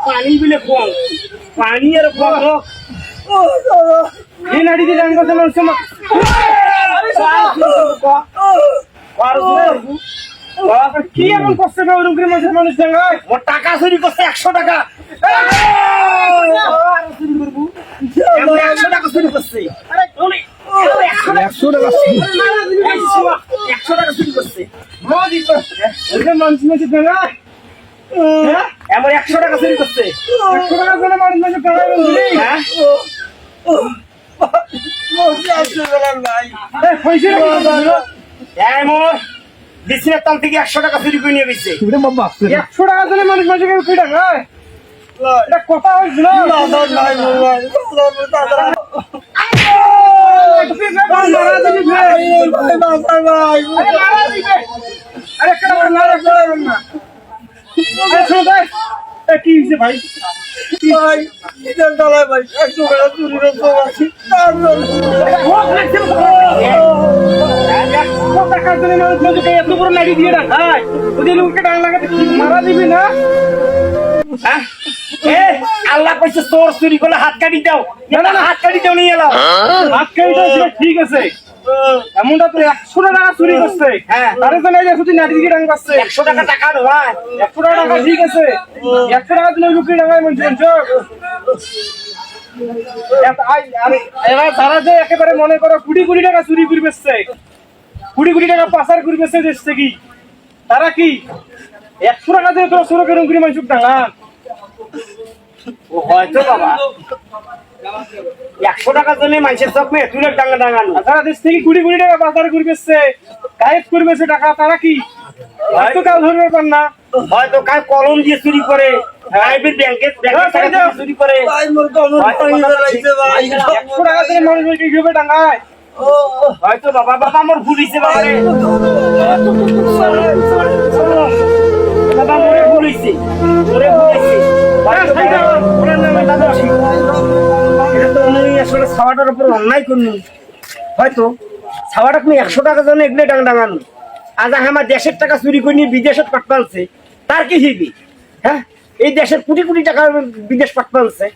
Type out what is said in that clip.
पानी बिले पानी यार কি এমন করছে মানুষ টাকা চুরি করছে 100 টাকা 100 টাকা চুরি করছে 100 টাকা চুরি করছে মানুষ এমন 100 টাকা চুরি করছে 100 টাকা করে মানুষ বিছনের তাল থেকে 100 টাকা চুরি করে নিয়ে গেছে 100 টাকা দিলে মানুষ মানুষকে কি টাকা এটা কথা হইছিল কি হয়েছে ভাই মারা দিবি না আল্লাহ কইছে তোর চুরি করলে হাত কাটি দাও হাত কাটি দাও নিয়ে এলাম হাত কাটি দাও ঠিক আছে এমনটা তো 100 টাকা চুরি করছে তার জন্য এই যে নাটি দিকে টাকা পাচ্ছে 100 টাকা টাকা নয় 100 টাকা ঠিক আছে 100 টাকা দিলে রুপি টাকায় মন এবার তারা যে একেবারে মনে করো কোটি কোটি টাকা চুরি করে বেচছে কোটি কোটি টাকা পাচার করে বেচছে দেশে কি তারা কি 100 টাকা দিয়ে তোর সরকার করে মানুষ টাকা ও হয়তো বাবা 100 টাকার জন্য মানুষের চোখে তুলে টাকা টাঙানো তারা দেশ থেকে কোটি কোটি টাকা পাচার করে বেচছে গায়েব করে বেচে টাকা তারা কি হয়তো কাউ ধরবে পার না হয়তো কাউ কলম দিয়ে চুরি করে প্রাইভেট ব্যাংকের চুরি করে 100 টাকা দিয়ে মানুষ কিভাবে টাঙায় হয়তো বাবা বাবা আমার ভুল হয়েছে বাবা মরে ভুল হয়েছে আসলে ছাওয়াটার উপর অন্যায় করুন হয়তো ছাওয়াটা তুমি 100 টাকার জন্য এগুলো টাঙানো আজ আমার দেশের টাকা চুরি করে নিয়ে বিদেশে পাঠাচ্ছে তার কি হিবি হ্যাঁ এই দেশের কোটি কোটি টাকা বিদেশ পাঠাচ্ছে